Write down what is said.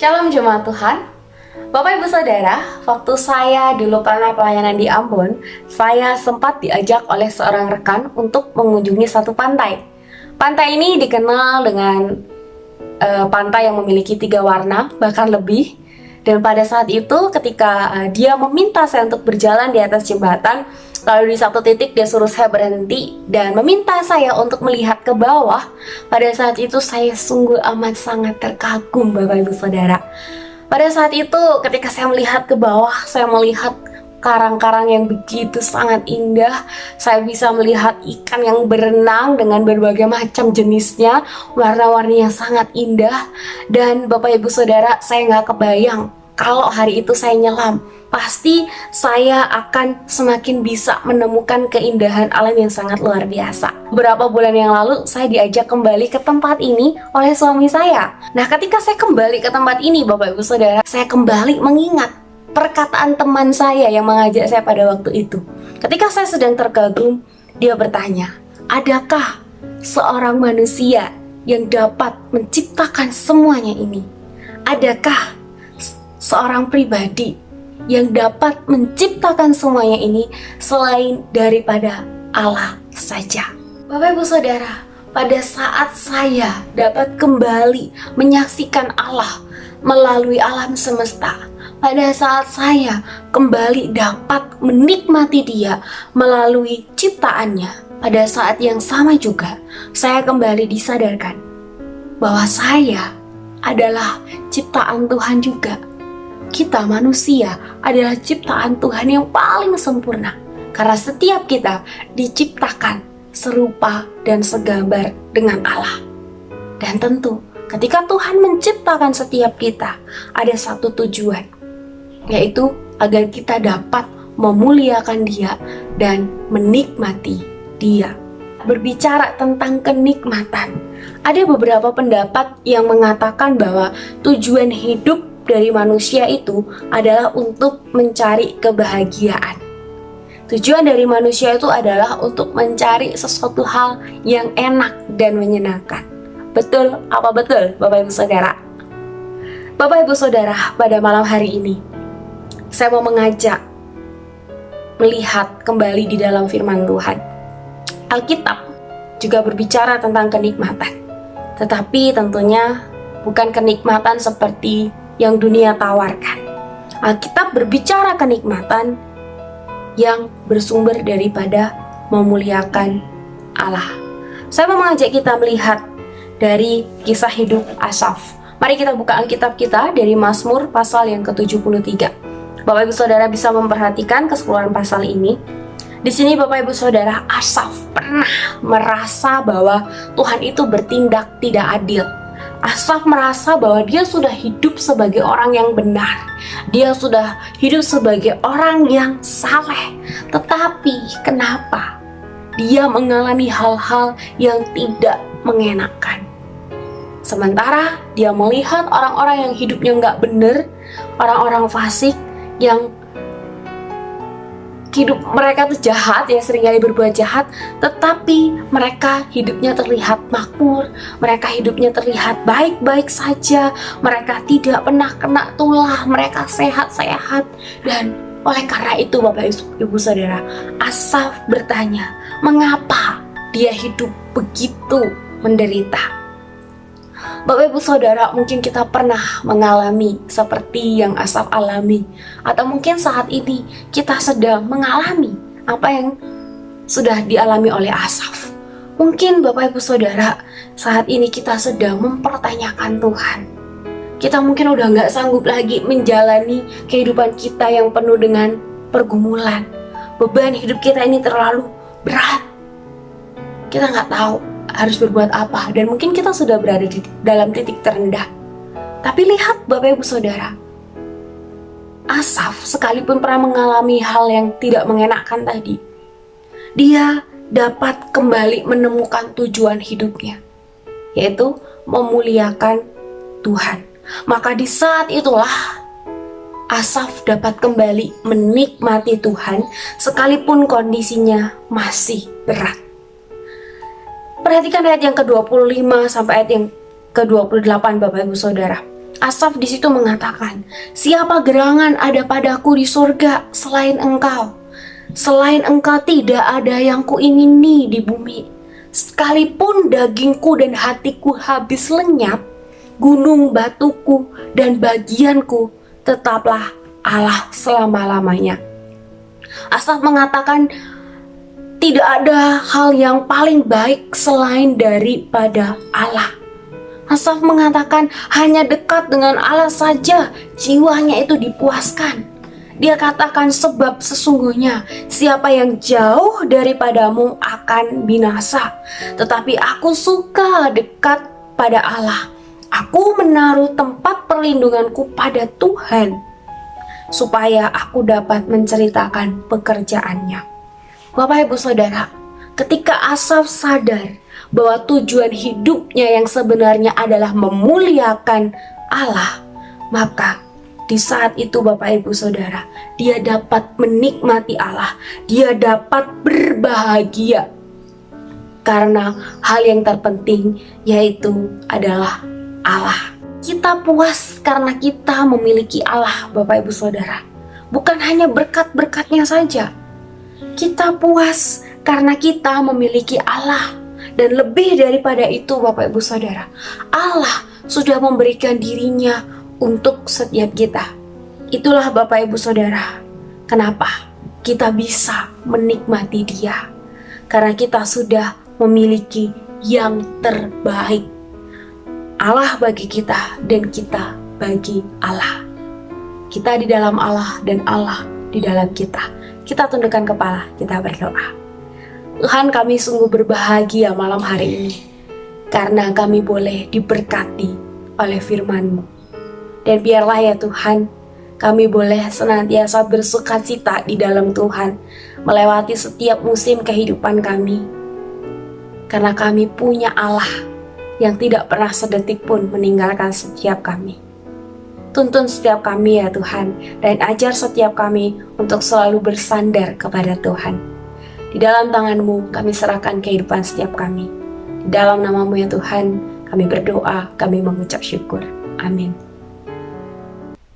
Shalom jemaat Tuhan. Bapak Ibu Saudara, waktu saya dulu pernah pelayanan di Ambon, saya sempat diajak oleh seorang rekan untuk mengunjungi satu pantai. Pantai ini dikenal dengan pantai yang memiliki 3 warna, bahkan lebih. Dan pada saat itu ketika dia meminta saya untuk berjalan di atas jembatan, lalu di satu titik dia suruh saya berhenti dan meminta saya untuk melihat ke bawah. Pada saat itu saya sungguh amat sangat terkagum, Bapak Ibu Saudara. Pada saat itu ketika saya melihat ke bawah, saya melihat karang-karang yang begitu sangat indah. Saya bisa melihat ikan yang berenang dengan berbagai macam jenisnya, warna-warni yang sangat indah. Dan Bapak Ibu Saudara, saya nggak kebayang kalau hari itu saya nyelam, pasti saya akan semakin bisa menemukan keindahan alam yang sangat luar biasa. Beberapa bulan yang lalu saya diajak kembali ke tempat ini oleh suami saya. Nah, ketika saya kembali ke tempat ini, Bapak Ibu Saudara, saya kembali mengingat perkataan teman saya yang mengajak saya pada waktu itu. Ketika saya sedang terkagum, dia bertanya, adakah seorang manusia yang dapat menciptakan semuanya ini? Adakah seorang pribadi yang dapat menciptakan semuanya ini selain daripada Allah saja? Bapak Ibu Saudara, pada saat saya dapat kembali menyaksikan Allah melalui alam semesta, pada saat saya kembali dapat menikmati Dia melalui ciptaannya, pada saat yang sama juga saya kembali disadarkan bahwa saya adalah ciptaan Tuhan juga. Kita manusia adalah ciptaan Tuhan yang paling sempurna, karena setiap kita diciptakan serupa dan segambar dengan Allah. Dan tentu ketika Tuhan menciptakan setiap kita, ada satu tujuan, yaitu agar kita dapat memuliakan Dia dan menikmati Dia. Berbicara tentang kenikmatan, ada beberapa pendapat yang mengatakan bahwa tujuan hidup dari manusia itu adalah untuk mencari kebahagiaan. Tujuan dari manusia itu adalah untuk mencari sesuatu hal yang enak dan menyenangkan. Betul apa betul, Bapak Ibu Saudara? Bapak Ibu Saudara, pada malam hari ini saya mau mengajak melihat kembali di dalam firman Tuhan. Alkitab juga berbicara tentang kenikmatan, tetapi tentunya bukan kenikmatan seperti yang dunia tawarkan. Alkitab berbicara kenikmatan yang bersumber daripada memuliakan Allah. Saya mau mengajak kita melihat dari kisah hidup Asaf. Mari kita buka Alkitab kita dari Mazmur pasal yang ke-73. Bapak Ibu Saudara bisa memperhatikan keseluruhan pasal ini. Di sini Bapak Ibu Saudara, Asaf pernah merasa bahwa Tuhan itu bertindak tidak adil. Asaf merasa bahwa dia sudah hidup sebagai orang yang benar. Dia sudah hidup sebagai orang yang saleh. Tetapi kenapa dia mengalami hal-hal yang tidak mengenakan? Sementara dia melihat orang-orang yang hidupnya nggak benar, orang-orang fasik yang hidup mereka tuh jahat, yang seringkali berbuat jahat, tetapi mereka hidupnya terlihat makmur, mereka hidupnya terlihat baik-baik saja, mereka tidak pernah kena tulah, mereka sehat-sehat. Dan oleh karena itu Bapak Ibu Saudara, Asaf bertanya, mengapa dia hidup begitu menderita? Bapak Ibu Saudara, mungkin kita pernah mengalami seperti yang Asaf alami, atau mungkin saat ini kita sedang mengalami apa yang sudah dialami oleh Asaf. Mungkin Bapak Ibu Saudara, saat ini kita sedang mempertanyakan Tuhan. Kita mungkin udah gak sanggup lagi menjalani kehidupan kita yang penuh dengan pergumulan. Beban hidup kita ini terlalu berat. Kita gak tahu harus berbuat apa, dan mungkin kita sudah berada di dalam titik terendah. Tapi lihat Bapak Ibu Saudara, Asaf sekalipun pernah mengalami hal yang tidak mengenakan tadi, dia dapat kembali menemukan tujuan hidupnya, yaitu memuliakan Tuhan. Maka di saat itulah Asaf dapat kembali menikmati Tuhan sekalipun kondisinya masih berat. Perhatikan ayat yang ke-25 sampai ayat yang ke-28 Bapak Ibu Saudara. Asaf di situ mengatakan, siapa gerangan ada padaku di surga selain engkau? Selain engkau tidak ada yang kuingini di bumi. Sekalipun dagingku dan hatiku habis lenyap, gunung batuku dan bagianku tetaplah Allah selama-lamanya. Asaf mengatakan tidak ada hal yang paling baik selain daripada Allah. Asaf mengatakan hanya dekat dengan Allah saja jiwanya itu dipuaskan. Dia katakan sebab sesungguhnya siapa yang jauh daripadamu akan binasa. Tetapi aku suka dekat pada Allah. Aku menaruh tempat perlindunganku pada Tuhan, supaya aku dapat menceritakan pekerjaannya. Bapak Ibu Saudara, ketika Asaf sadar bahwa tujuan hidupnya yang sebenarnya adalah memuliakan Allah, maka di saat itu Bapak Ibu Saudara, dia dapat menikmati Allah, dia dapat berbahagia. Karena hal yang terpenting yaitu adalah Allah. Kita puas karena kita memiliki Allah Bapak Ibu Saudara. Bukan hanya berkat-berkatnya saja. Kita puas karena kita memiliki Allah. Dan lebih daripada itu Bapak Ibu Saudara, Allah sudah memberikan dirinya untuk setiap kita. Itulah Bapak Ibu Saudara, kenapa kita bisa menikmati Dia. Karena kita sudah memiliki yang terbaik. Allah bagi kita dan kita bagi Allah. Kita di dalam Allah dan Allah di dalam kita. Kita tundukkan kepala, kita berdoa. Tuhan, kami sungguh berbahagia malam hari ini karena kami boleh diberkati oleh firman-Mu. Dan biarlah ya Tuhan, kami boleh senantiasa bersukacita di dalam Tuhan melewati setiap musim kehidupan kami. Karena kami punya Allah yang tidak pernah sedetik pun meninggalkan setiap kami. Tuntun setiap kami ya Tuhan, dan ajar setiap kami untuk selalu bersandar kepada Tuhan. Di dalam tangan-Mu kami serahkan kehidupan setiap kami. Di dalam nama-Mu ya Tuhan, kami berdoa, kami mengucap syukur. Amin.